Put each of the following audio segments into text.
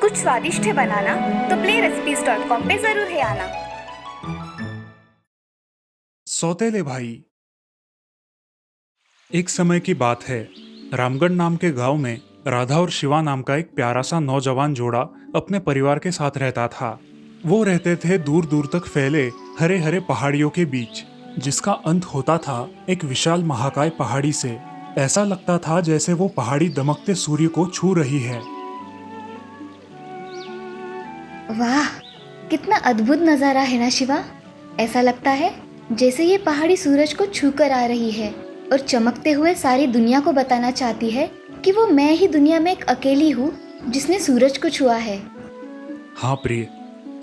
कुछ स्वादिष्ट है बनाना तो playrecipes.com पे जरूर है आना। सौतेले भाई। एक समय की बात है, रामगढ़ नाम के गांव में राधा और शिवा नाम का एक प्यारा सा नौजवान जोड़ा अपने परिवार के साथ रहता था। वो रहते थे दूर दूर तक फैले हरे हरे पहाड़ियों के बीच, जिसका अंत होता था एक विशाल महाकाय पहाड़ी से। ऐसा लगता था जैसे वो पहाड़ी दमकते सूर्य को छू रही है। वाह, कितना अद्भुत नज़ारा है ना शिवा। ऐसा लगता है जैसे ये पहाड़ी सूरज को छू कर आ रही है और चमकते हुए सारी दुनिया को बताना चाहती है कि वो मैं ही दुनिया में एक अकेली हूँ जिसने सूरज को छुआ है। हाँ प्रिय,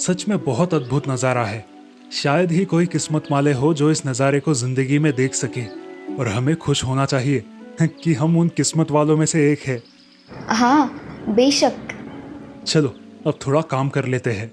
सच में बहुत अद्भुत नजारा है। शायद ही कोई किस्मत वाले हो जो इस नज़ारे को जिंदगी में देख सके, और हमें खुश होना चाहिए कि हम उन किस्मत वालों में से एक है। हाँ बेशक। चलो अब थोड़ा काम कर लेते हैं।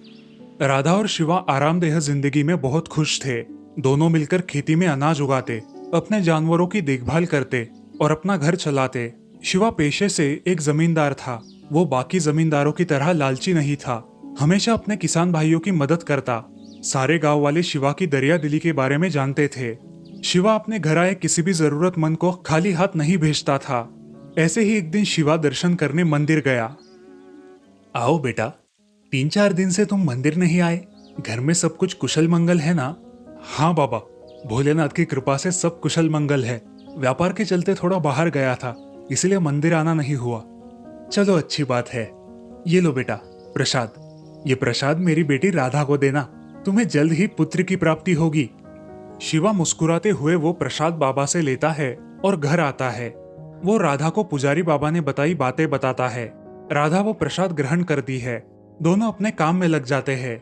राधा और शिवा आरामदेह जिंदगी में बहुत खुश थे। दोनों मिलकर खेती में अनाज उगाते, अपने जानवरों की देखभाल करते और अपना घर चलाते। शिवा पेशे से एक जमींदार था। वो बाकी जमींदारों की तरह लालची नहीं था, हमेशा अपने किसान भाइयों की मदद करता। सारे गांव वाले शिवा की दरिया दिली के बारे में जानते थे। शिवा अपने घर आए किसी भी जरूरतमंद को खाली हाथ नहीं भेजता था। ऐसे ही एक दिन शिवा दर्शन करने मंदिर गया। आओ बेटा, 3-4 दिन से तुम मंदिर नहीं आए। घर में सब कुछ कुशल मंगल है ना? हाँ बाबा, भोलेनाथ की कृपा से सब कुशल मंगल है। व्यापार के चलते थोड़ा बाहर गया था, इसलिए मंदिर आना नहीं हुआ। चलो अच्छी बात है। ये लो बेटा प्रसाद। ये प्रसाद मेरी बेटी राधा को देना, तुम्हें जल्द ही पुत्र की प्राप्ति होगी। शिवा मुस्कुराते हुए वो प्रसाद बाबा से लेता है और घर आता है। वो राधा को पुजारी बाबा ने बताई बातें बताता है। राधा वो प्रसाद ग्रहण करती है। दोनों अपने काम में लग जाते हैं।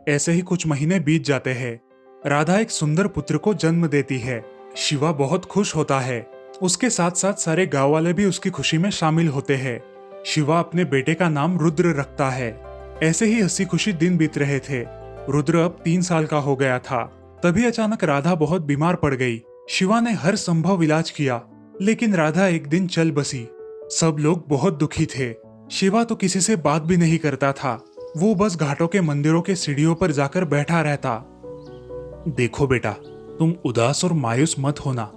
ऐसे ही कुछ महीने बीत जाते हैं। राधा एक सुंदर पुत्र को जन्म देती है। शिवा बहुत खुश होता है। उसके साथ साथ सारे गांव वाले भी उसकी खुशी में शामिल होते हैं। शिवा अपने बेटे का नाम रुद्र रखता है। ऐसे ही हंसी खुशी दिन बीत रहे थे। रुद्र अब 3 साल का हो गया था। तभी अचानक राधा बहुत बीमार पड़ गई। शिवा ने हर संभव इलाज किया, लेकिन राधा एक दिन चल बसी। सब लोग बहुत दुखी थे। शिवा तो किसी से बात भी नहीं करता था। वो बस घाटों के मंदिरों के सीढ़ियों पर जाकर बैठा रहता। देखो बेटा, तुम उदास और मायूस मत होना।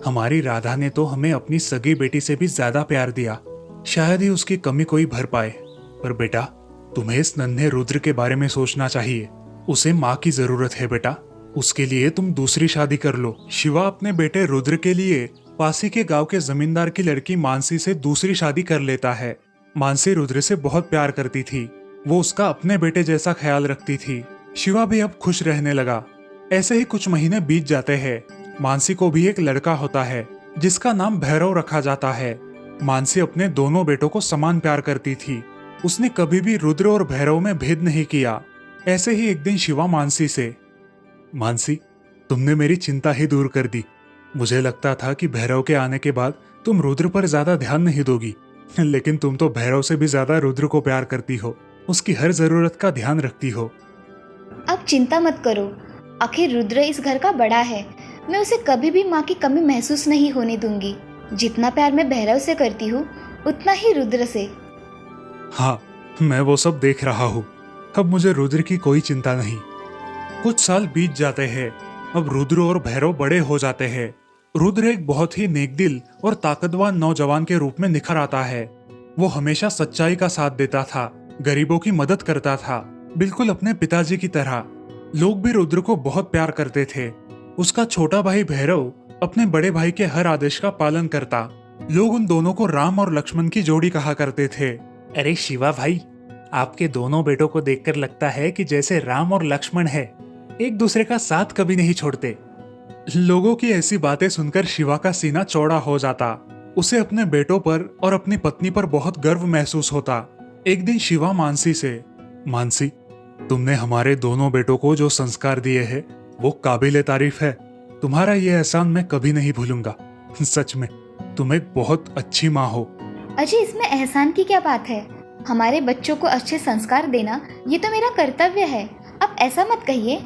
हमारी राधा ने तो हमें अपनी सगी बेटी से भी ज्यादा प्यार दिया। शायद ही उसकी कमी कोई भर पाए। पर बेटा, तुम्हें इस नन्हे रुद्र के बारे में सोचना चाहिए। उसे माँ की जरूरत है बेटा। उसके लिए तुम दूसरी शादी कर लो। शिवा अपने बेटे रुद्र के लिए पासी के गांव के जमींदार की लड़की मानसी से दूसरी शादी कर लेता है। मानसी रुद्र से बहुत प्यार करती थी। वो उसका अपने बेटे जैसा ख्याल रखती थी। शिवा भी अब खुश रहने लगा। ऐसे ही कुछ महीने बीत जाते हैं। मानसी को भी एक लड़का होता है जिसका नाम भैरव रखा जाता है। मानसी अपने दोनों बेटों को समान प्यार करती थी। उसने कभी भी रुद्र और भैरव में भेद नहीं किया। ऐसे ही एक दिन शिवा मानसी से, मानसी, तुमने मेरी चिंता ही दूर कर दी। मुझे लगता था कि भैरव के आने के बाद तुम रुद्र पर ज्यादा ध्यान नहीं दोगी, लेकिन तुम तो भैरव से भी ज्यादा रुद्र को प्यार करती हो, उसकी हर जरूरत का ध्यान रखती हो। अब चिंता मत करो, आखिर रुद्र इस घर का बड़ा है। मैं उसे कभी भी माँ की कमी महसूस नहीं होने दूंगी। जितना प्यार मैं भैरव से करती हूँ उतना ही रुद्र से। हाँ, मैं वो सब देख रहा हूँ। अब मुझे रुद्र की कोई चिंता नहीं। कुछ साल बीत जाते हैं। अब रुद्र और भैरव बड़े हो जाते हैं। रुद्र एक बहुत ही नेकदिल और ताकतवर नौजवान के रूप में निखर आता है। वो हमेशा सच्चाई का साथ देता था, गरीबों की मदद करता था, बिल्कुल अपने पिताजी की तरह। लोग भी रुद्र को बहुत प्यार करते थे। उसका छोटा भाई भैरव अपने बड़े भाई के हर आदेश का पालन करता। लोग उन दोनों को राम और लक्ष्मण की जोड़ी कहा करते थे। अरे शिवा भाई, आपके दोनों बेटों को देखकर लगता है कि जैसे राम और लक्ष्मण है, एक दूसरे का साथ कभी नहीं छोड़ते। लोगों की ऐसी बातें सुनकर शिवा का सीना चौड़ा हो जाता। उसे अपने बेटों पर और अपनी पत्नी पर बहुत गर्व महसूस होता। एक दिन शिवा मानसी से, मानसी, तुमने हमारे दोनों बेटों को जो संस्कार दिए हैं वो काबिले तारीफ है। तुम्हारा ये एहसान मैं कभी नहीं भूलूंगा। सच में तुम एक बहुत अच्छी माँ हो। अजय, इसमें एहसान की क्या बात है? हमारे बच्चों को अच्छे संस्कार देना ये तो मेरा कर्तव्य है। अब ऐसा मत कहिए।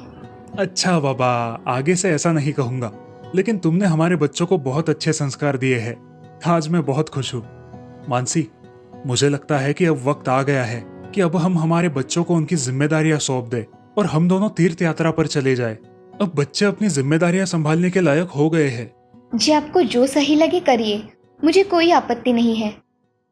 अच्छा बाबा, आगे से ऐसा नहीं कहूंगा। लेकिन तुमने हमारे बच्चों को बहुत अच्छे संस्कार दिए हैं। आज मैं बहुत खुश हूँ। मानसी, मुझे लगता है कि अब वक्त आ गया है कि अब हम हमारे बच्चों को उनकी जिम्मेदारियां सौंप दें और हम दोनों तीर्थ यात्रा पर चले जाएं। अब बच्चे अपनी जिम्मेदारियां संभालने के लायक हो गए हैं। जी, आपको जो सही लगे करिए, मुझे कोई आपत्ति नहीं है।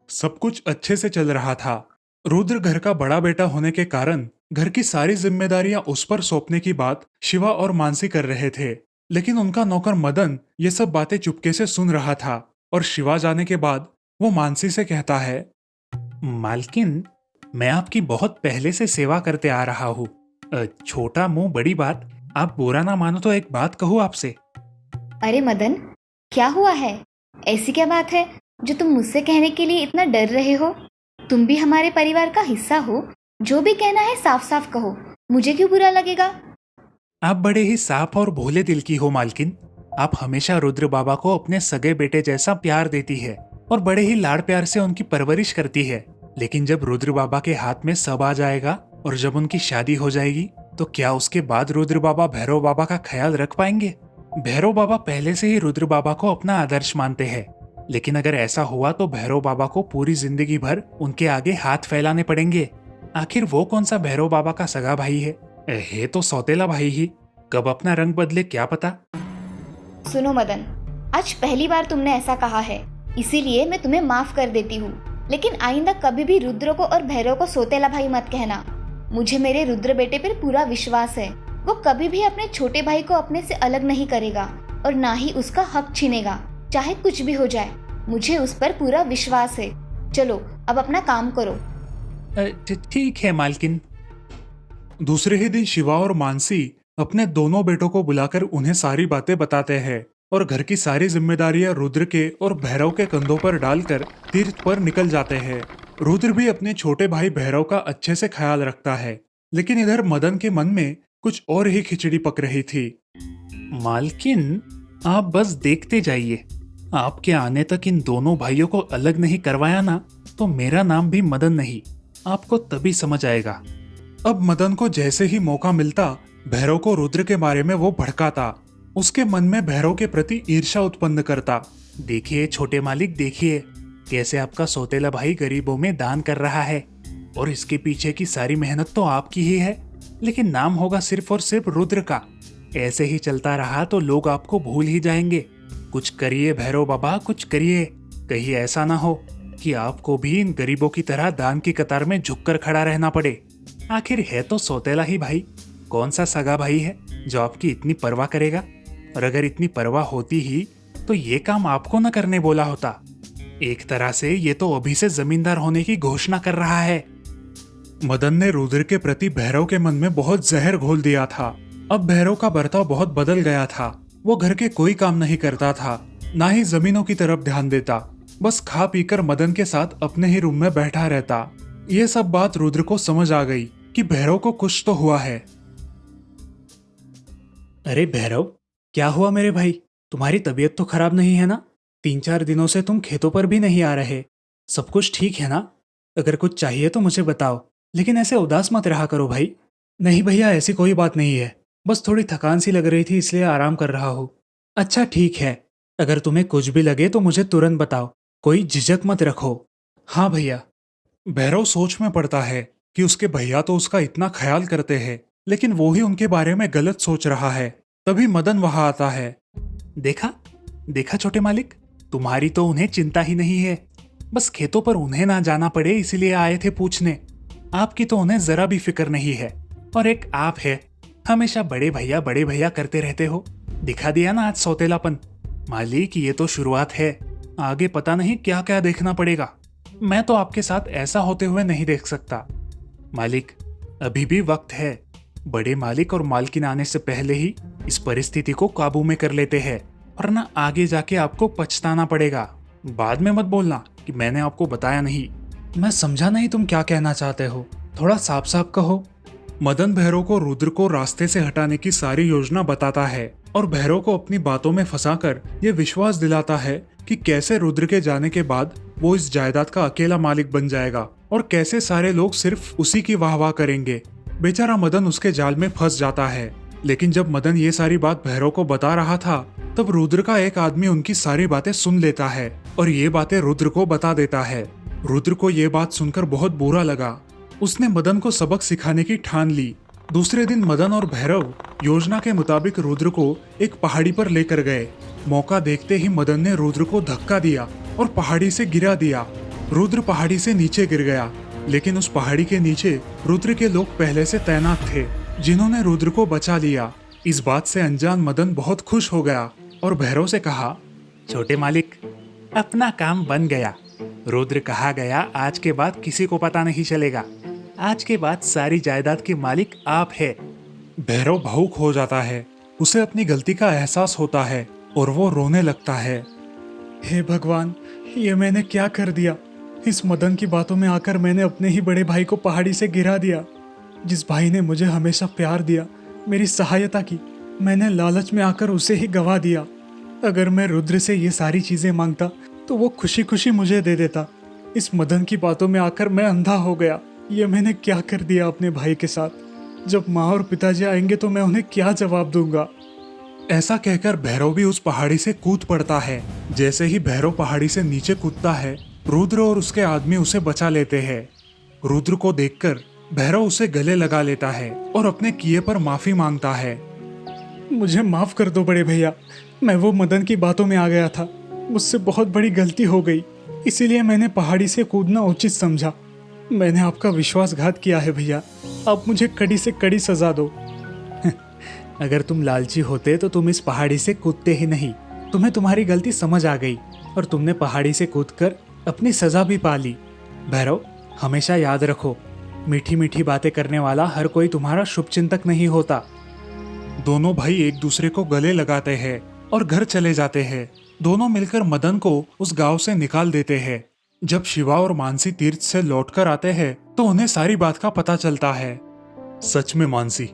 सब कुछ अच्छे से चल रहा था। रुद्र घर का बड़ा बेटा होने के कारण घर की सारी जिम्मेदारियां उस पर सौंपने की बात शिवा और मानसी कर रहे थे, लेकिन उनका नौकर मदन ये सब बातें चुपके से सुन रहा था और शिवा जाने के बाद वो मानसी से कहता है, मालकिन, मैं आपकी बहुत पहले से सेवा करते आ रहा हूँ। छोटा मुंह बड़ी बात, आप बुरा ना मानो तो एक बात कहूँ आपसे। अरे मदन, क्या हुआ है? ऐसी क्या बात है जो तुम मुझसे कहने के लिए इतना डर रहे हो? तुम भी हमारे परिवार का हिस्सा हो। जो भी कहना है साफ साफ कहो, मुझे क्यों बुरा लगेगा? आप बड़े ही साफ और भोले दिल की हो मालकिन। आप हमेशा रुद्र बाबा को अपने सगे बेटे जैसा प्यार देती है और बड़े ही लाड़ प्यार से उनकी परवरिश करती है। लेकिन जब रुद्र बाबा के हाथ में सब आ जाएगा और जब उनकी शादी हो जाएगी, तो क्या उसके बाद रुद्र बाबा भैरव बाबा का ख्याल रख पाएंगे? भैरव बाबा पहले से ही रुद्र बाबा को अपना आदर्श मानते हैं, लेकिन अगर ऐसा हुआ तो भैरव बाबा को पूरी जिंदगी भर उनके आगे हाथ फैलाने पड़ेंगे। आखिर वो कौन सा भैरव बाबा का सगा भाई है तो सौतेला भाई ही। कब अपना रंग बदले क्या पता। सुनो मदन, आज पहली बार तुमने ऐसा कहा है, इसीलिए मैं तुम्हें माफ कर देती हूँ। लेकिन आइंदा कभी भी रुद्र को और भैरव को सौतेला भाई मत कहना। मुझे मेरे रुद्र बेटे पर पूरा विश्वास है। वो कभी भी अपने छोटे भाई को अपने से अलग नहीं करेगा और ना ही उसका हक छीनेगा, चाहे कुछ भी हो जाए। मुझे उस पर पूरा विश्वास है। चलो अब अपना काम करो। ठीक है मालकिन। दूसरे ही दिन शिवा और मानसी अपने दोनों बेटों को बुलाकर उन्हें सारी बातें बताते हैं और घर की सारी जिम्मेदारियां रुद्र के और भैरव के कंधों पर डालकर तीर्थ पर निकल जाते हैं। रुद्र भी अपने छोटे भाई भैरव का अच्छे से ख्याल रखता है, लेकिन इधर मदन के मन में कुछ और ही खिचड़ी पक रही थी। मालकिन, आप बस देखते जाइए। आपके आने तक इन दोनों भाइयों को अलग नहीं करवाया ना, तो मेरा नाम भी मदन नहीं। आपको तभी समझ आएगा। अब मदन को जैसे ही मौका मिलता भैरव को रुद्र के बारे में वो भड़काता, उसके मन में भैरव के प्रति ईर्ष्या उत्पन्न करता। देखिए छोटे मालिक, देखिए कैसे आपका सौतेला भाई गरीबों में दान कर रहा है और इसके पीछे की सारी मेहनत तो आपकी ही है, लेकिन नाम होगा सिर्फ और सिर्फ रुद्र का। ऐसे ही चलता रहा तो लोग आपको भूल ही जाएंगे। कुछ करिए भैरव बाबा, कुछ करिए। कहीं ऐसा ना हो कि आपको भी इन गरीबों की तरह दान की कतार में झुककर खड़ा रहना पड़े। आखिर है तो सौतेला ही भाई, कौन सा सगा भाई है जो आपकी इतनी परवाह करेगा? और अगर इतनी परवाह होती ही तो ये काम आपको न करने बोला होता। एक तरह से ये तो अभी से जमींदार होने की घोषणा कर रहा है। मदन ने रुद्र के प्रति भैरव के मन में बहुत जहर घोल दिया था। अब भैरव का बर्ताव बहुत बदल गया था। वो घर के कोई काम नहीं करता था, ना ही जमीनों की तरफ ध्यान देता। बस खा पीकर मदन के साथ अपने ही रूम में बैठा रहता। ये सब बात रुद्र को समझ आ गई कि भैरव को कुछ तो हुआ है। अरे भैरव, क्या हुआ मेरे भाई? तुम्हारी तबीयत तो खराब नहीं है ना? 3-4 दिनों से तुम खेतों पर भी नहीं आ रहे। सब कुछ ठीक है ना? अगर कुछ चाहिए तो मुझे बताओ, लेकिन ऐसे उदास मत रहा करो भाई। नहीं भैया, ऐसी कोई बात नहीं है, बस थोड़ी थकान सी लग रही थी इसलिए आराम कर रहा हूँ। अच्छा ठीक है, अगर तुम्हें कुछ भी लगे तो मुझे तुरंत बताओ, कोई झिझक मत रखो। हाँ भैया। भैरव सोच में पड़ता है कि उसके भैया तो उसका इतना ख्याल करते हैं, लेकिन वो ही उनके बारे में गलत सोच रहा है। तभी मदन वहां आता है। देखा देखा छोटे मालिक, तुम्हारी तो उन्हें चिंता ही नहीं है। बस खेतों पर उन्हें ना जाना पड़े इसलिए आए थे पूछने। आपकी तो उन्हें जरा भी फिक्र नहीं है। और एक आप है, हमेशा बड़े भैया करते रहते हो। दिखा दिया ना आज सौतेलापन। मालिक, ये तो शुरुआत है, आगे पता नहीं क्या क्या देखना पड़ेगा। मैं तो आपके साथ ऐसा होते हुए नहीं देख सकता। मालिक, अभी भी वक्त है। बड़े मालिक और मालकिन आने से पहले ही इस परिस्थिति को काबू में कर लेते हैं, वरना आगे जाके आपको पछताना पड़ेगा। बाद में मत बोलना कि मैंने आपको बताया नहीं। मैं समझा नहीं तुम क्या कहना चाहते हो, थोड़ा साफ साफ कहो। मदन भैरव को रुद्र को रास्ते से हटाने की सारी योजना बताता है और भैरव को अपनी बातों में फंसाकर ये विश्वास दिलाता है कि कैसे रुद्र के जाने के बाद वो इस जायदाद का अकेला मालिक बन जाएगा और कैसे सारे लोग सिर्फ उसी की वाहवाह करेंगे। बेचारा मदन उसके जाल में फंस जाता है। लेकिन जब मदन ये सारी बात भैरव को बता रहा था, तब रुद्र का एक आदमी उनकी सारी बातें सुन लेता है और ये बातें रुद्र को बता देता है। रुद्र को ये बात सुनकर बहुत बुरा लगा। उसने मदन को सबक सिखाने की ठान ली। दूसरे दिन मदन और भैरव योजना के मुताबिक रुद्र को एक पहाड़ी पर लेकर गए। मौका देखते ही मदन ने रुद्र को धक्का दिया और पहाड़ी से गिरा दिया। रुद्र पहाड़ी से नीचे गिर गया, लेकिन उस पहाड़ी के नीचे रुद्र के लोग पहले से तैनात थे, जिन्होंने रुद्र को बचा लिया। इस बात से अनजान मदन बहुत खुश हो गया और भैरव से कहा, छोटे मालिक, अपना काम बन गया। रुद्र कहा गया, आज के बाद किसी को पता नहीं चलेगा। आज के बाद सारी जायदाद के मालिक आप है। भैरव भावुक हो जाता है। उसे अपनी गलती का एहसास होता है और वो रोने लगता है। हे भगवान, ये मैंने क्या कर दिया। इस मदन की बातों में आकर मैंने अपने ही बड़े भाई को पहाड़ी से गिरा दिया। जिस भाई ने मुझे हमेशा प्यार दिया, मेरी सहायता की, मैंने लालच में आकर उसे ही गवा दिया। अगर मैं रुद्र से ये सारी चीजें मांगता तो वो खुशी खुशी मुझे दे देता। इस मदन की बातों में आकर मैं अंधा हो गया। ये मैंने क्या कर दिया अपने भाई के साथ। जब माँ और पिताजी आएंगे तो मैं उन्हें क्या जवाब दूंगा। ऐसा कहकर भैरव भी उस पहाड़ी से कूद पड़ता है। जैसे ही भैरव पहाड़ी से नीचे कूदता है, रुद्र और उसके आदमी उसे बचा लेते हैं। रुद्र को देखकर भैरव उसे गले लगा लेता है और अपने किए पर माफी मांगता है। मुझे माफ कर दो बड़े भैया, मैं वो मदन की बातों में आ गया था। मुझसे बहुत बड़ी गलती हो गई, इसीलिए मैंने पहाड़ी से कूदना उचित समझा। मैंने आपका विश्वासघात किया है भैया, आप मुझे कड़ी से कड़ी सजा दो। अगर तुम लालची होते तो तुम इस पहाड़ी से कूदते ही नहीं। तुम्हें तुम्हारी गलती समझ आ गई और तुमने पहाड़ी से कूदकर अपनी सजा भी पा ली। भैरव, हमेशा याद रखो, मीठी मीठी बातें करने वाला हर कोई तुम्हारा शुभचिंतक नहीं होता। दोनों भाई एक दूसरे को गले लगाते हैं और घर चले जाते हैं। दोनों मिलकर मदन को उस गांव से निकाल देते हैं। जब शिवा और मानसी तीर्थ से लौटकर आते हैं तो उन्हें सारी बात का पता चलता है। सच में मानसी,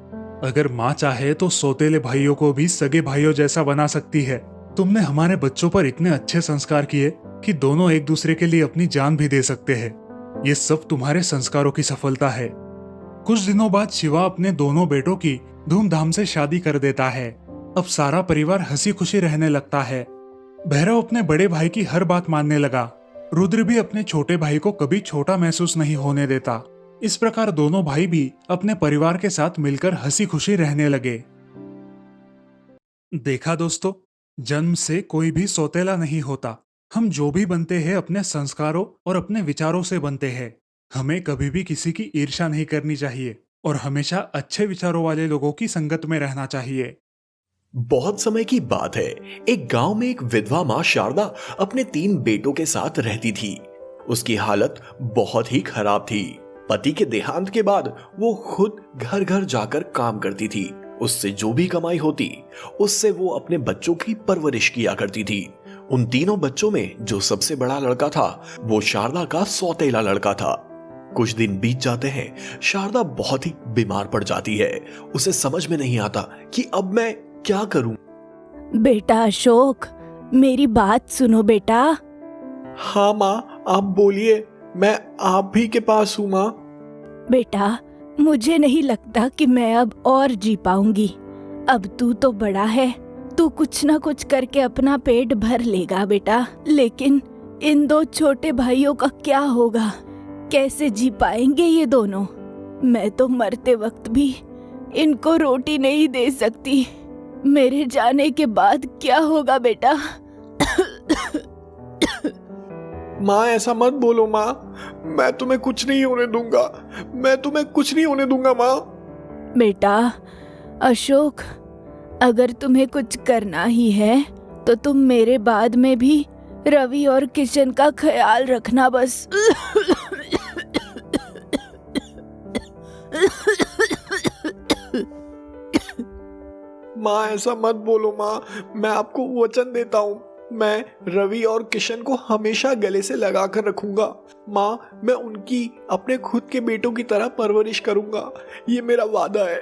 अगर माँ चाहे तो सौतेले भाइयों को भी सगे भाइयों जैसा बना सकती है। तुमने हमारे बच्चों पर इतने अच्छे संस्कार किए कि दोनों एक दूसरे के लिए अपनी जान भी दे सकते हैं। ये सब तुम्हारे संस्कारों की सफलता है। कुछ दिनों बाद शिवा अपने दोनों बेटों की धूमधाम से शादी कर देता है। अब सारा परिवार हंसी खुशी रहने लगता है। भैरव अपने बड़े भाई की हर बात मानने लगा। रुद्र भी अपने छोटे भाई को कभी छोटा महसूस नहीं होने देता। इस प्रकार दोनों भाई भी अपने परिवार के साथ मिलकर हंसी खुशी रहने लगे। देखा दोस्तों, जन्म से कोई भी सौतेला नहीं होता। हम जो भी बनते हैं अपने संस्कारों और अपने विचारों से बनते हैं। हमें कभी भी किसी की ईर्ष्या नहीं करनी चाहिए और हमेशा अच्छे विचारों वाले लोगों की संगत में रहना चाहिए। बहुत समय की बात है, एक गांव में एक विधवा मां शारदा अपने 3 बेटों के साथ रहती थी। उसकी हालत बहुत ही खराब थी। पति के देहांत के बाद वो खुद घर घर जाकर काम करती थी। उससे जो भी कमाई होती, उससे वो अपने बच्चों की परवरिश किया करती थी। उन तीनों बच्चों में जो सबसे बड़ा लड़का था, वो शारदा का सौतेला लड़का था। कुछ दिन बीत जाते हैं, शारदा बहुत ही बीमार पड़ जाती है। उसे समझ में नहीं आता कि अब मैं क्या करूं। बेटा अशोक, मेरी बात सुनो बेटा। हाँ माँ, आप बोलिए, मैं आप ही के पास हूँ माँ। बेटा, मुझे नहीं लगता कि मैं अब और जी पाऊंगी। अब तू तो बड़ा है, तू कुछ ना कुछ करके अपना पेट भर लेगा बेटा। लेकिन इन 2 छोटे भाइयों का क्या होगा? कैसे जी पाएंगे ये दोनों? मैं तो मरते वक्त भी इनको रोटी नहीं दे सकती। मेरे जाने के बाद क्या होगा बेटा? माँ, ऐसा मत बोलो माँ, मैं तुम्हें कुछ नहीं होने दूंगा। मैं तुम्हें कुछ नहीं होने दूंगा माँ। बेटा अशोक, अगर तुम्हें कुछ करना ही है तो तुम मेरे बाद में भी रवि और किशन का ख्याल रखना बस। माँ, ऐसा मत बोलो माँ, मैं आपको वचन देता हूँ, मैं रवि और किशन को हमेशा गले से लगा कर रखूंगा। माँ, मैं उनकी अपने खुद के बेटों की तरह परवरिश करूंगा, ये मेरा वादा है।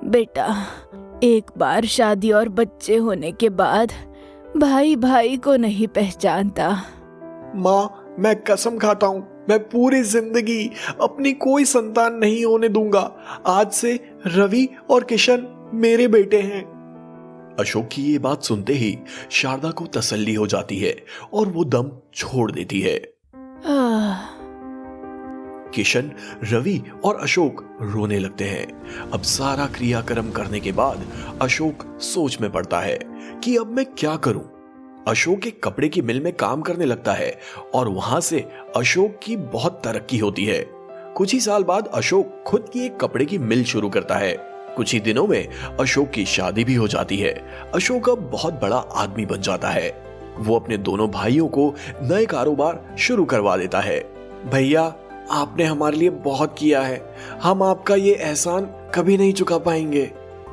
बेटा, एक बार शादी और बच्चे होने के बाद भाई भाई को नहीं पहचानता। माँ, मैं कसम खाता हूँ, मैं पूरी जिंदगी अपनी कोई संतान नहीं होने दूंगा। आज से रवि और किशन मेरे बेटे हैं। अशोक की ये बात सुनते ही शारदा को तसल्ली हो जाती है और वो दम छोड़ देती है। आह, किशन, रवि और अशोक रोने लगते हैं। अब सारा क्रियाक्रम करने के बाद अशोक सोच में पड़ता है कि अब मैं क्या करूं। अशोक एक कपड़े की मिल में काम करने लगता है और वहां से अशोक की बहुत तरक्की होती है। कुछ ही साल बाद अशोक खुद की एक कपड़े की मिल शुरू करता है। कुछ ही दिनों में अशोक की शादी भी हो जाती है। अशोक अब बहुत बड़ा आदमी बन जाता है। वो अपने दोनों भाइयों को नए कारोबार शुरू करवा देता है। भैया, आपने हमारे लिए बहुत किया है, हम आपका ये एहसान कभी नहीं चुका पाएंगे।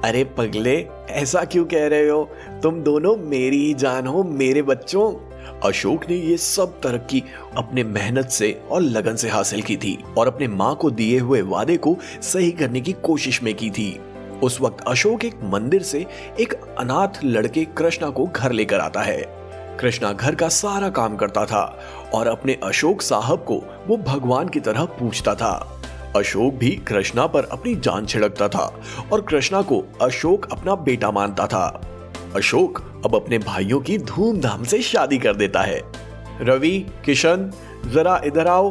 अरे पगले, ऐसा क्यों कह रहे हो? तुम दोनों मेरी ही जान हो, मेरे बच्चों। अशोक ने ये सब तरक्की अपने मेहनत से और लगन से हासिल की थी और अपने माँ को दिए हुए वादे को सही करने की कोशिश में की थी। उस वक्त अशोक एक मंदिर से एक अनाथ लड़के कृष्णा को घर लेकर आता है। कृष्णा घर का सारा काम करता था और अपने अशोक साहब को वो भगवान की तरह पूजता था। अशोक भी कृष्णा पर अपनी जान छिड़कता था और कृष्णा को अशोक अपना बेटा मानता था। अशोक अब अपने भाइयों की धूमधाम से शादी कर देता है। रवि, किशन, जरा इधर आओ।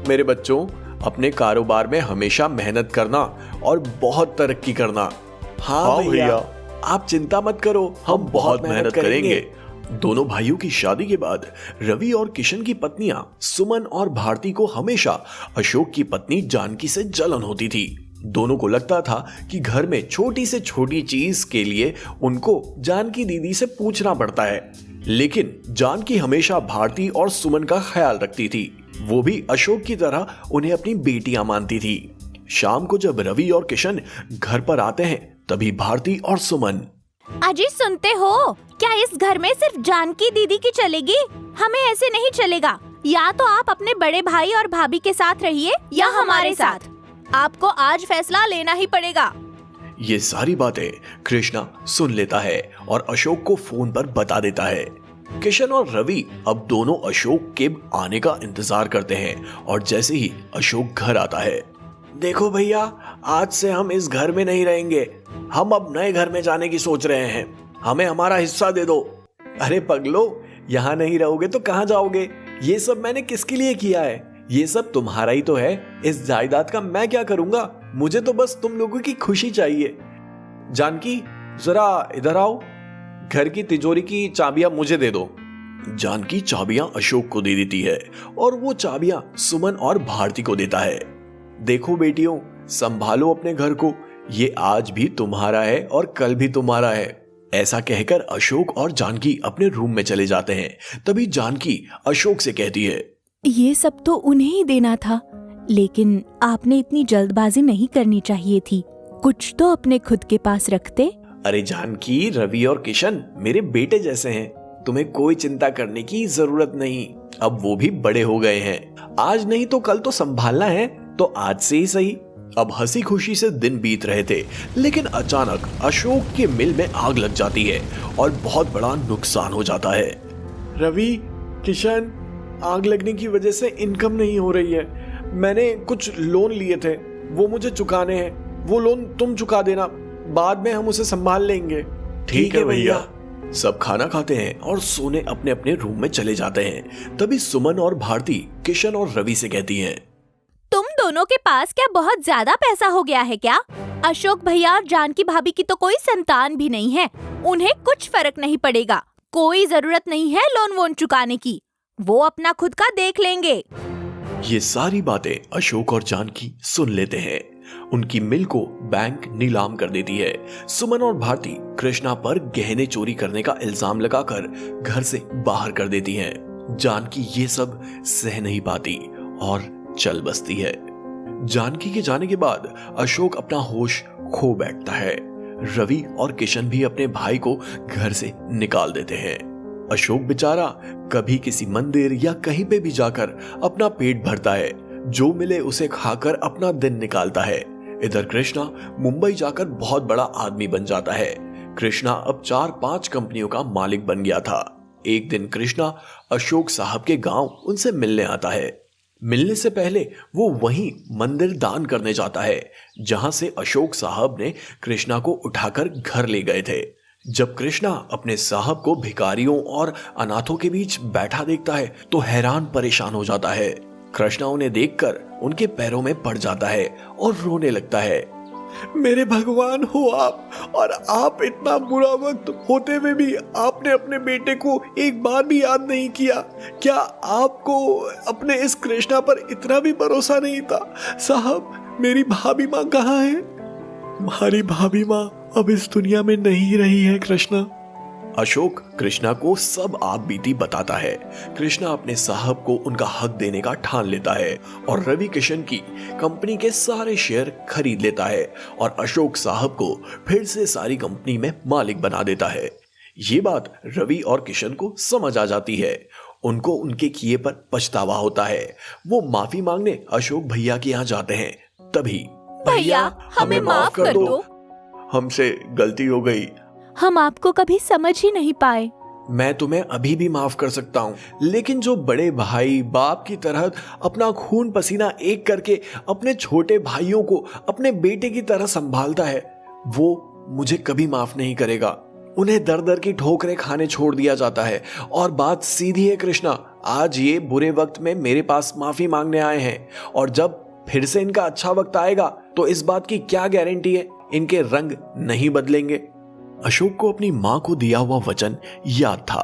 मेरे बच्चों, अपने कारोबार में हमेशा मेहनत करना और बहुत तरक्की करना। हाँ भैया, आप चिंता मत करो, हम बहुत मेहनत करेंगे। दोनों भाइयों की शादी के बाद रवि और किशन की पत्नियां सुमन और भारती को हमेशा अशोक की पत्नी जानकी से जलन होती थी। दोनों को लगता था कि घर में छोटी से छोटी चीज के लिए उनको जानकी दीदी से पूछना पड़ता है, लेकिन जानकी हमेशा भारती और सुमन का ख्याल रखती थी। वो भी अशोक की तरह उन्हें अपनी बेटियां मानती थी। शाम को जब रवि और किशन घर पर आते हैं, तभी भारती और सुमन, अजी सुनते हो, क्या इस घर में सिर्फ जानकी दीदी की चलेगी? हमें ऐसे नहीं चलेगा। या तो आप अपने बड़े भाई और भाभी के साथ रहिए या हमारे साथ। आपको आज फैसला लेना ही पड़ेगा। ये सारी बातें कृष्णा सुन लेता है और अशोक को फोन पर बता देता है। किशन और रवि अब दोनों अशोक के आने का इंतजार करते हैं और जैसे ही अशोक घर आता है, देखो भैया, आज से हम इस घर में नहीं रहेंगे, हम अब नए घर में जाने की सोच रहे हैं, हमें हमारा हिस्सा दे दो। अरे पगलो, यहाँ नहीं रहोगे तो कहाँ जाओगे? ये सब मैंने किसके लिए किया है? ये सब तुम्हारा ही तो है। इस जायदाद का मैं क्या करूंगा? मुझे तो बस तुम लोगों की खुशी चाहिए। जानकी, जरा इधर आओ, घर की तिजोरी की चाबियां मुझे दे दो। जानकी चाबियां अशोक को दे देती है और वो चाबियां सुमन और भारती को देता है। देखो बेटियों, संभालो अपने घर को, ये आज भी तुम्हारा है और कल भी तुम्हारा है। ऐसा कहकर अशोक और जानकी अपने रूम में चले जाते हैं। तभी जानकी अशोक से कहती है, ये सब तो उन्हें ही देना था, लेकिन आपने इतनी जल्दबाजी नहीं करनी चाहिए थी। कुछ तो अपने खुद के पास रखते। अरे जानकी, रवि और किशन मेरे बेटे जैसे हैं, तुम्हें कोई चिंता करने की जरूरत नहीं। अब वो भी बड़े हो गए हैं, आज नहीं तो कल तो संभालना है, तो आज से ही सही। अब हंसी खुशी से दिन बीत रहे थे, लेकिन अचानक अशोक के मिल में आग लग जाती है और बहुत बड़ा नुकसान हो जाता है। रवि, किशन, आग लगने की वजह से इनकम नहीं हो रही है। मैंने कुछ लोन लिए थे, वो मुझे चुकाने हैं। वो लोन तुम चुका देना, बाद में हम उसे संभाल लेंगे। ठीक है भैया। सब खाना खाते हैं और सोने अपने अपने रूम में चले जाते हैं। तभी सुमन और भारती किशन और रवि से कहती हैं, तुम दोनों के पास क्या बहुत ज्यादा पैसा हो गया है क्या? अशोक भैया और जानकी भाभी की तो कोई संतान भी नहीं है, उन्हें कुछ फर्क नहीं पड़ेगा। कोई जरूरत नहीं है लोन वोन चुकाने की, वो अपना खुद का देख लेंगे। ये सारी बातें अशोक और जानकी सुन लेते हैं। उनकी मिल को बैंक नीलाम कर देती है। सुमन और भारती कृष्णा पर गहने चोरी करने का इल्जाम लगाकर घर से बाहर कर देती हैं। जानकी ये सब सह नहीं पाती और चल बसती है। जानकी के जाने के बाद अशोक अपना होश खो बैठता है। रवि और किशन भी अपने भाई को घर से निकाल देते हैं। अशोक बेचारा कभी किसी मंदिर या कहीं पे भी जाकर अपना पेट भरता है, जो मिले उसे खाकर अपना दिन निकालता है। इधर कृष्णा मुंबई जाकर बहुत बड़ा आदमी बन जाता है। कृष्णा अब 4-5 कंपनियों का मालिक बन गया था। एक दिन कृष्णा अशोक साहब के गांव उनसे मिलने आता है। मिलने से पहले वो वहीं मंदिर दान करने जाता है जहां से अशोक साहब ने कृष्णा को उठाकर घर ले गए थे। जब कृष्णा अपने साहब को भिखारियों और अनाथों के बीच बैठा देखता है तो हैरान परेशान हो जाता है। कृष्णा उन्हें देखकर उनके पैरों में पड़ जाता है और रोने लगता है। मेरे भगवान हो आप, और आप इतना बुरा वक्त होते हुए भी आपने अपने बेटे को एक बार भी याद नहीं किया। क्या आपको अपने इस कृष्णा पर इतना भी भरोसा नहीं था? साहब, मेरी भाभी माँ कहाँ है? हमारी भाभी माँ अब इस दुनिया में नहीं रही है कृष्णा। अशोक कृष्णा को सब आप बीती बताता है। कृष्णा अपने साहब को उनका हक देने का ठान लेता है और रवि किशन की कंपनी के सारे शेयर खरीद लेता है और अशोक साहब को फिर से सारी कंपनी में मालिक बना देता है। ये बात रवि और किशन को समझ आ जाती है। उनको उनके किए पर पछतावा होता है। वो माफी मांगने अशोक भैया के यहाँ जाते हैं। तभी भैया, हमें माफ कर दो। हमसे गलती हो गई। हम आपको कभी समझ ही नहीं पाए। मैं तुम्हें अभी भी माफ कर सकता हूँ, लेकिन जो बड़े भाई बाप की तरह अपना खून पसीना एक करके अपने छोटे भाइयों को अपने बेटे की तरह संभालता है, वो मुझे कभी माफ नहीं करेगा। उन्हें दर दर की ठोकरें खाने छोड़ दिया जाता है। और बात सीधी है कृष्णा, आज ये बुरे वक्त में मेरे पास माफी मांगने आए हैं और जब फिर से इनका अच्छा वक्त आएगा तो इस बात की क्या गारंटी है इनके रंग नहीं बदलेंगे। अशोक को अपनी मां को दिया हुआ वचन याद था।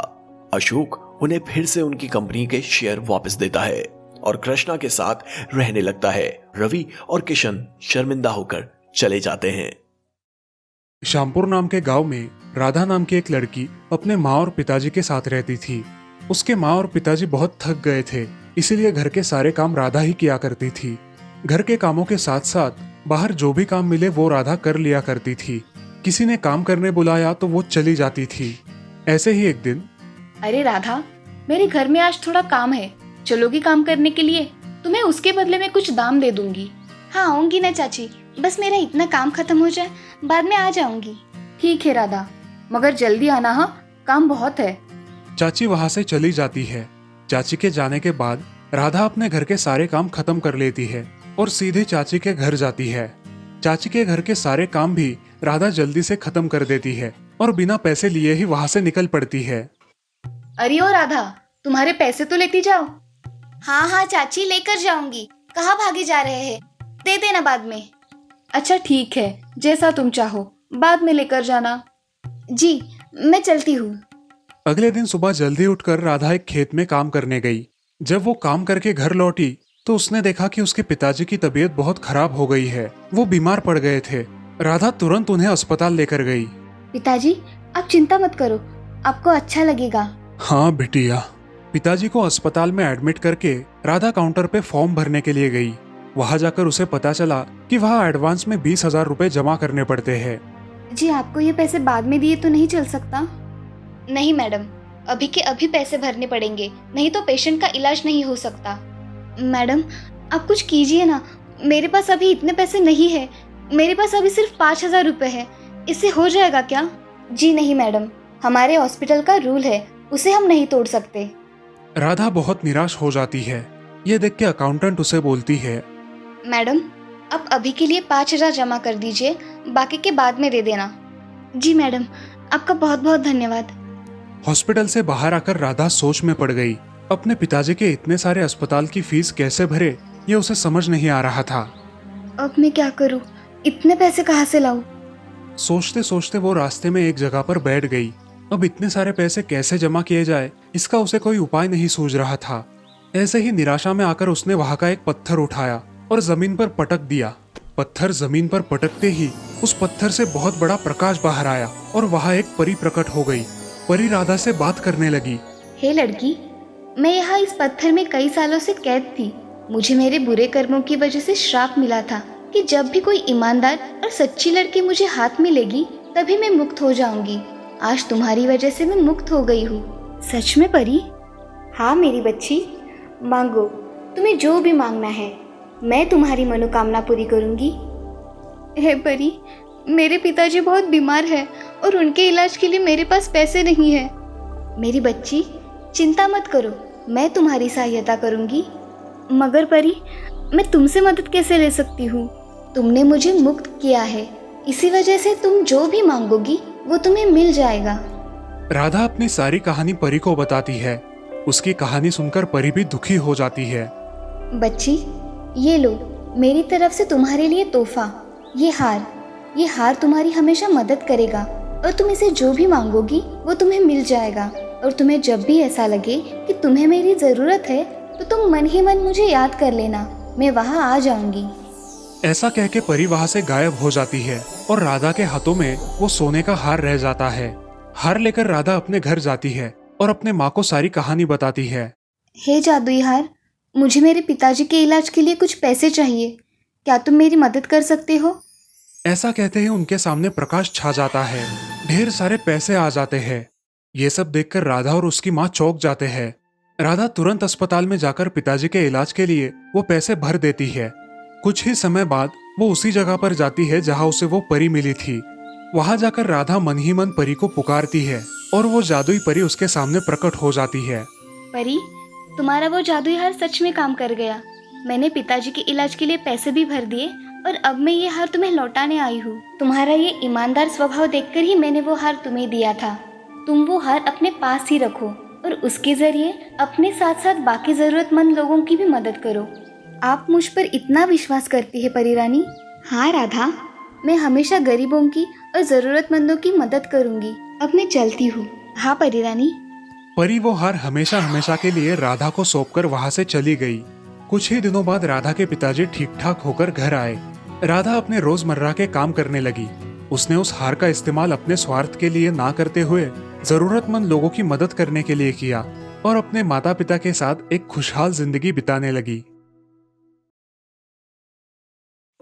अशोक उन्हें फिर से उनकी कंपनी के शेयर वापस देता है और कृष्णा के साथ रहने लगता है। रवि और किशन शर्मिंदा होकर चले जाते हैं। श्यामपुर नाम के गांव में राधा नाम की एक लड़की अपने माँ और पिताजी के साथ रहती थी। उसके माँ और पिताजी बहुत थक गए थे, इसीलिए घर के सारे काम राधा ही किया करती थी। घर के कामों के साथ साथ बाहर जो भी काम मिले वो राधा कर लिया करती थी। किसी ने काम करने बुलाया तो वो चली जाती थी। ऐसे ही एक दिन, अरे राधा, मेरे घर में आज थोड़ा काम है, चलोगी काम करने के लिए? तुम्हें उसके बदले में कुछ दाम दे दूंगी। हाँ आऊंगी ना चाची, बस मेरा इतना काम खत्म हो जाए, बाद में आ जाऊंगी। ठीक है राधा, मगर जल्दी आना, हाँ, काम बहुत है। चाची वहां से चली जाती है। चाची के जाने के बाद राधा अपने घर के सारे काम खत्म कर लेती है और सीधे चाची के घर जाती है। चाची के घर के सारे काम भी राधा जल्दी से खत्म कर देती है और बिना पैसे लिए ही वहां से निकल पड़ती है। अरे ओ राधा, तुम्हारे पैसे तो लेती जाओ। हाँ हाँ चाची, लेकर जाऊंगी। कहाँ भागे जा रहे हैं? दे देना बाद में। अच्छा ठीक है, जैसा तुम चाहो, बाद में लेकर जाना। जी, मैं चलती हूँ। अगले दिन सुबह जल्दी उठकर राधा एक खेत में काम करने गई। जब वो काम करके घर लौटी तो उसने देखा कि उसके पिताजी की तबीयत बहुत खराब हो गई है। वो बीमार पड़ गए थे। राधा तुरंत उन्हें अस्पताल लेकर गई। पिताजी, आप चिंता मत करो, आपको अच्छा लगेगा। हाँ बिटिया। पिताजी को अस्पताल में एडमिट करके राधा काउंटर पे फॉर्म भरने के लिए गई। वहां जाकर उसे पता चला कि वहाँ एडवांस में 20,000 रुपए जमा करने पड़ते हैं। जी, आपको ये पैसे बाद में दिए तो नहीं चल सकता? नहीं मैडम, अभी के अभी पैसे भरने पड़ेंगे, नहीं तो पेशेंट का इलाज नहीं हो सकता। मैडम, आप कुछ कीजिए ना, मेरे पास अभी इतने पैसे नहीं है। मेरे पास अभी सिर्फ 5,000 रुपए है, इससे हो जाएगा क्या? जी नहीं मैडम, हमारे हॉस्पिटल का रूल है, उसे हम नहीं तोड़ सकते। राधा बहुत निराश हो जाती है। ये देख के अकाउंटेंट उसे बोलती है, मैडम, आप अभी के लिए 5,000 जमा कर दीजिए, बाकी के बाद में दे देना। जी मैडम, आपका बहुत बहुत धन्यवाद। हॉस्पिटल से बाहर आकर राधा सोच में पड़ गई। अपने पिताजी के इतने सारे अस्पताल की फीस कैसे भरे, ये उसे समझ नहीं आ रहा था। अब मैं क्या करूं? इतने पैसे कहाँ से लाऊं? सोचते सोचते वो रास्ते में एक जगह पर बैठ गई। अब इतने सारे पैसे कैसे जमा किए जाए, इसका उसे कोई उपाय नहीं सूझ रहा था। ऐसे ही निराशा में आकर उसने वहां का एक पत्थर उठाया और जमीन पर पटक दिया। पत्थर जमीन पर पटकते ही उस पत्थर से बहुत बड़ा प्रकाश बाहर आया और वहां एक परी प्रकट हो गई। परी राधा से बात करने लगी। हे लड़की, मैं यहाँ इस पत्थर में कई सालों से कैद थी। मुझे मेरे बुरे कर्मों की वजह से श्राप मिला था कि जब भी कोई ईमानदार और सच्ची लड़की मुझे हाथ में लेगी तभी मैं मुक्त हो जाऊंगी। आज तुम्हारी वजह से मैं मुक्त हो गई हूँ। सच में परी? हाँ मेरी बच्ची, मांगो, तुम्हें जो भी मांगना है, मैं तुम्हारी मनोकामना पूरी करूंगी। हे परी, मेरे पिताजी बहुत बीमार हैं और उनके इलाज के लिए मेरे पास पैसे नहीं है। मेरी बच्ची, चिंता मत करो, मैं तुम्हारी सहायता करूंगी। मगर परी, मैं तुमसे मदद कैसे ले सकती हूँ? तुमने मुझे मुक्त किया है, इसी वजह से तुम जो भी मांगोगी वो तुम्हें मिल जाएगा। राधा अपनी सारी कहानी परी को बताती है। उसकी कहानी सुनकर परी भी दुखी हो जाती है। बच्ची, ये लो, मेरी तरफ से तुम्हारे लिए तोहफा, ये हार तुम्हारी हमेशा मदद करेगा और तुम इसे जो भी मांगोगी वो तुम्हें मिल जाएगा। और तुम्हें जब भी ऐसा लगे कि तुम्हें मेरी ज़रूरत है तो तुम मन ही मन मुझे याद कर लेना, मैं वहाँ आ जाऊंगी। ऐसा कह के परी वहाँ से गायब हो जाती है और राधा के हाथों में वो सोने का हार रह जाता है। हार लेकर राधा अपने घर जाती है और अपने माँ को सारी कहानी बताती है। हे जादुई हार, मुझे मेरे पिताजी के इलाज के लिए कुछ पैसे चाहिए, क्या तुम मेरी मदद कर सकते हो? ऐसा कहते ही उनके सामने प्रकाश छा जाता है। ढेर सारे पैसे आ जाते हैं। ये सब देखकर राधा और उसकी माँ चौंक जाते हैं। राधा तुरंत अस्पताल में जाकर पिताजी के इलाज के लिए वो पैसे भर देती है। कुछ ही समय बाद वो उसी जगह पर जाती है जहाँ उसे वो परी मिली थी। वहां जाकर राधा मन ही मन परी को पुकारती है और वो जादुई परी उसके सामने प्रकट हो जाती है। परी, तुम्हारा वो जादुई हार सच में काम कर गया। मैंने पिताजी के इलाज के लिए पैसे भी भर दिए और अब मैं ये हार तुम्हें लौटाने आई हूँ। तुम्हारा ये ईमानदार स्वभाव देखकर ही मैंने वो हार तुम्हें दिया था। तुम वो हार अपने पास ही रखो और उसके जरिए अपने साथ साथ बाकी जरूरतमंद लोगों की भी मदद करो। आप मुझ पर इतना विश्वास करती है परी रानी? हाँ राधा, मैं हमेशा गरीबों की और जरूरतमंदों की मदद करूंगी। अब मैं चलती हूँ। हाँ परी रानी। परी वो हार हमेशा हमेशा के लिए राधा को सौंपकर वहां से चली गई। कुछ ही दिनों बाद राधा के पिताजी ठीक ठाक होकर घर आए। राधा अपने रोजमर्रा के काम करने लगी। उसने उस हार का इस्तेमाल अपने स्वार्थ के लिए ना करते हुए जरूरतमंद लोगों की मदद करने के लिए किया और अपने माता पिता के साथ एक खुशहाल जिंदगी बिताने लगी।